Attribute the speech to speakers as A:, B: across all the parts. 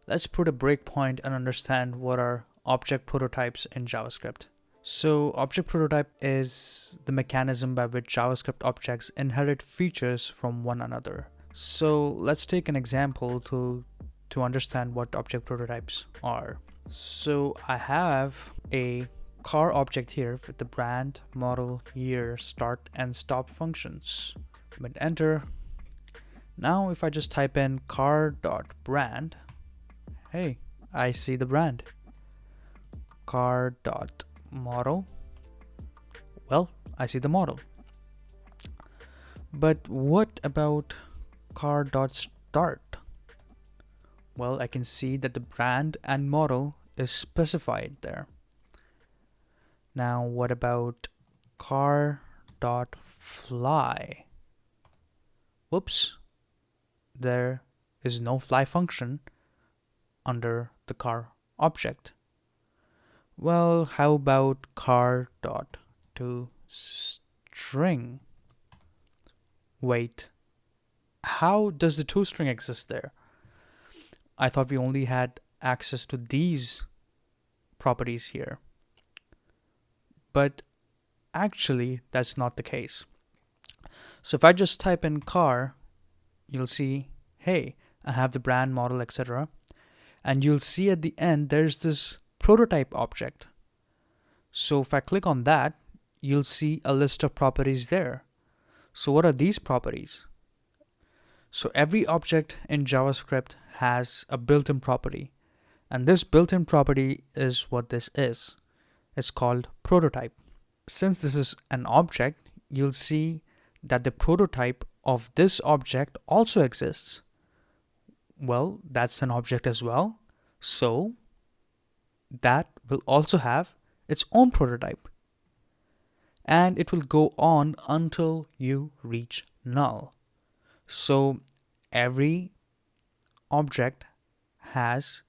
A: Let's put a breakpoint and understand what are object prototypes in JavaScript. So object prototype is the mechanism by which JavaScript objects inherit features from one another. So let's take an example to understand what object prototypes are. So I have a car object here with the brand, model, year, start and stop functions. Hit enter. Now if I just type in car.brand, hey, I see the brand. Car.model, well, I see the model. But what about car.start? Well, I can see that the brand and model is specified there. Now, what about car.fly? Whoops, there is no fly function under the car object. Well, how about car.toString? Wait, how does the toString exist there? I thought we only had access to these properties here. But actually, that's not the case. So if I just type in car, you'll see, hey, I have the brand, model, etc. And you'll see at the end, there's this prototype object. So if I click on that, you'll see a list of properties there. So what are these properties? So every object in JavaScript has a built-in property. And this built-in property is what this is. It's called prototype. Since this is an object, you'll see that the prototype of this object also exists. Well, that's an object as well. So that will also have its own prototype. And it will go on until you reach null. So every object has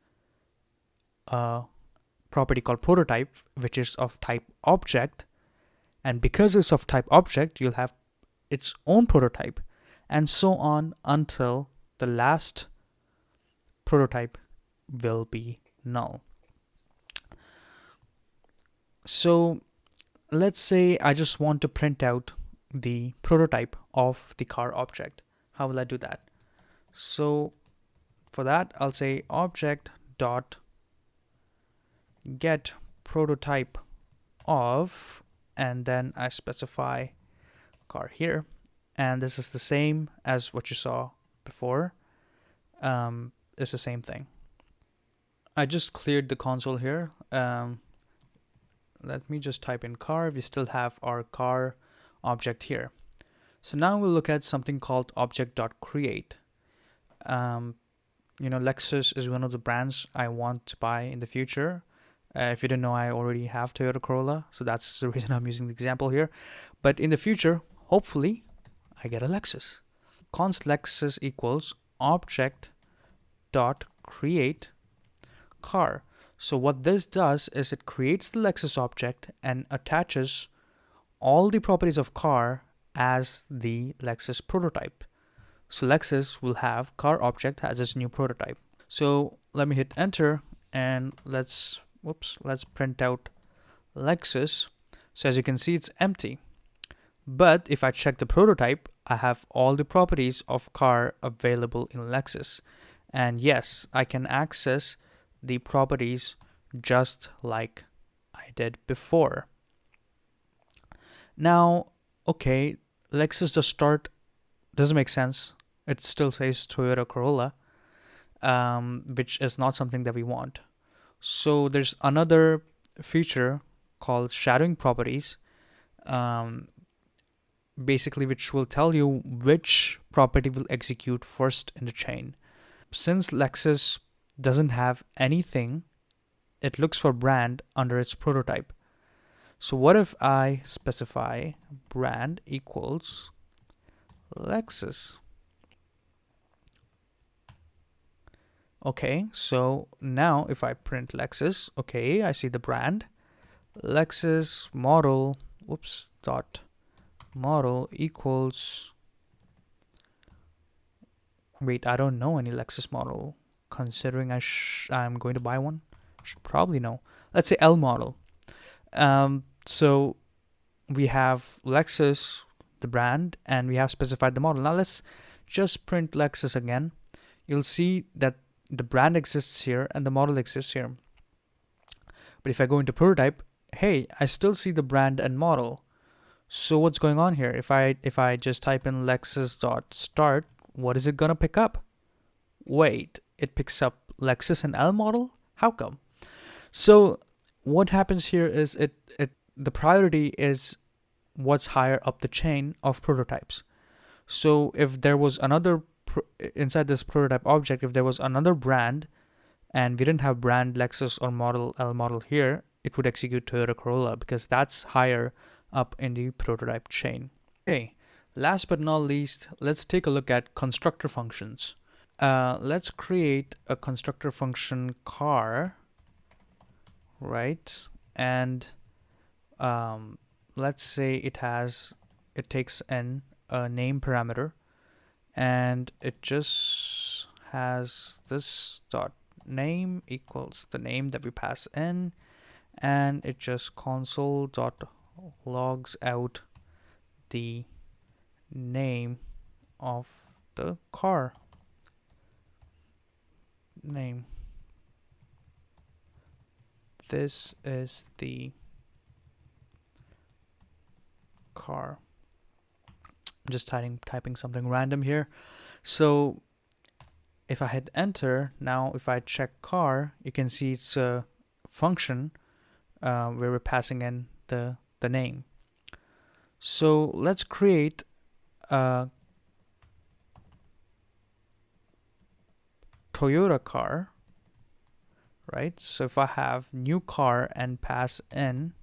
A: a property called prototype, which is of type object. And because it's of type object, you'll have its own prototype, and so on until the last prototype will be null. So let's say I just want to print out the prototype of the car object. How will I do that? So for that, I'll say object dot get prototype of, and then I specify car here, and this is the same as what you saw before. It's the same thing. I just cleared the console here. Let me just type in car. We still have our car object here. So now we'll look at something called object.create. Lexus is one of the brands I want to buy in the future. If you didn't know, I already have Toyota Corolla, so that's the reason I'm using the example here. But in the future, hopefully, I get a Lexus. Const Lexus equals object.create car. So what this does is it creates the Lexus object and attaches all the properties of car as the Lexus prototype. So Lexus will have car object as its new prototype. So let me hit enter and let's print out Lexus. So as you can see, it's empty. But if I check the prototype, I have all the properties of car available in Lexus. And yes, I can access the properties just like I did before. Now, okay, Lexus.start doesn't make sense. It still says Toyota Corolla, which is not something that we want. So there's another feature called shadowing properties, basically which will tell you which property will execute first in the chain. Since Lexus doesn't have anything, it looks for brand under its prototype. So what if I specify brand equals Lexus? Okay, so now if I print Lexus, okay, I see the brand. Lexus model, dot model equals, wait, I don't know any Lexus model. considering I'm going to buy one. Should probably know. Let's say L model. So we have Lexus, the brand, and we have specified the model. Now let's just print Lexus again. You'll see that the brand exists here and the model exists here. But if I go into prototype, hey, I still see the brand and model. So what's going on here? If I just type in Lexus.start, what is it gonna pick up? Wait, it picks up Lexus and L model? How come? So what happens here is the priority is what's higher up the chain of prototypes. So if there was another inside this prototype object, if there was another brand and we didn't have brand Lexus or model L model here, it would execute Toyota Corolla because that's higher up in the prototype chain. Okay, last but not least, let's take a look at constructor functions. Let's create a constructor function car, right? And let's say it takes a name parameter, and it just has this dot name equals the name that we pass in, and it just console dot logs out the name of the car name. This is the car. I'm just typing something random here. So if I hit enter, now if I check car, you can see it's a function where we're passing in the name. So let's create a Toyota car, right? So if I have new car and pass in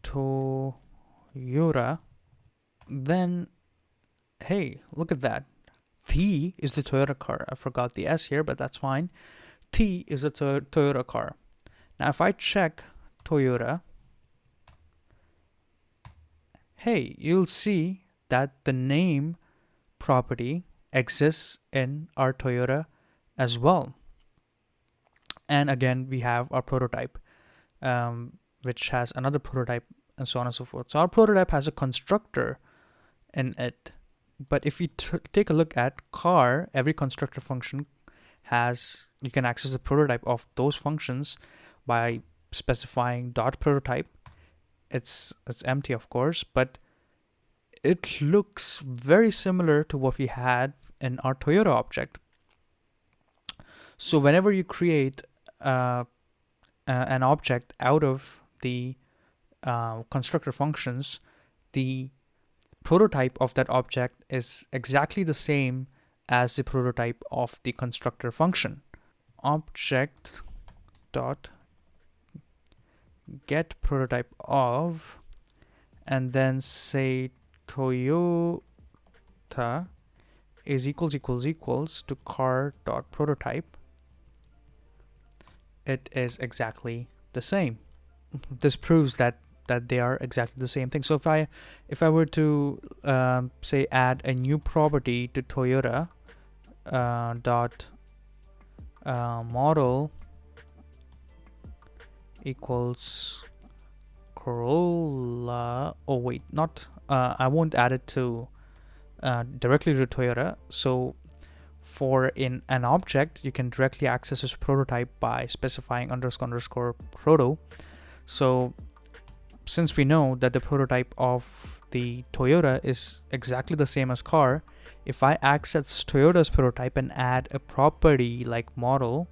A: Toyota, then hey, look at that. T is the Toyota car. I forgot the S here, but that's fine. T is a Toyota car. Now if I check Toyota, hey, you'll see that the name property exists in our Toyota as well. And again, we have our prototype, which has another prototype and so on and so forth. So our prototype has a constructor in it. But if you take a look at car, every constructor function you can access the prototype of those functions by specifying dot prototype. It's empty, of course, but it looks very similar to what we had in our Toyota object. So whenever you create an object out of the constructor functions, the prototype of that object is exactly the same as the prototype of the constructor function. Object dot get prototype of, and then say Toyota is equals to car dot prototype. It is exactly the same. This proves that they are exactly the same thing. So if I were to say add a new property to Toyota dot model equals Corolla. Oh wait, not I won't add it to directly to Toyota. So for in an object, you can directly access this prototype by specifying __ proto. So since we know that the prototype of the Toyota is exactly the same as car, if I access Toyota's prototype and add a property like model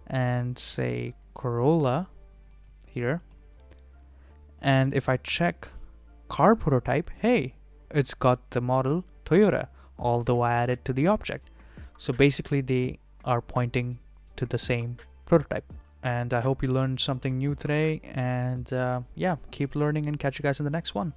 A: and say Corolla here, and if I check car prototype, hey, it's got the model Toyota, although I added to the object. So basically they are pointing to the same prototype. And I hope you learned something new today, and yeah, keep learning and catch you guys in the next one.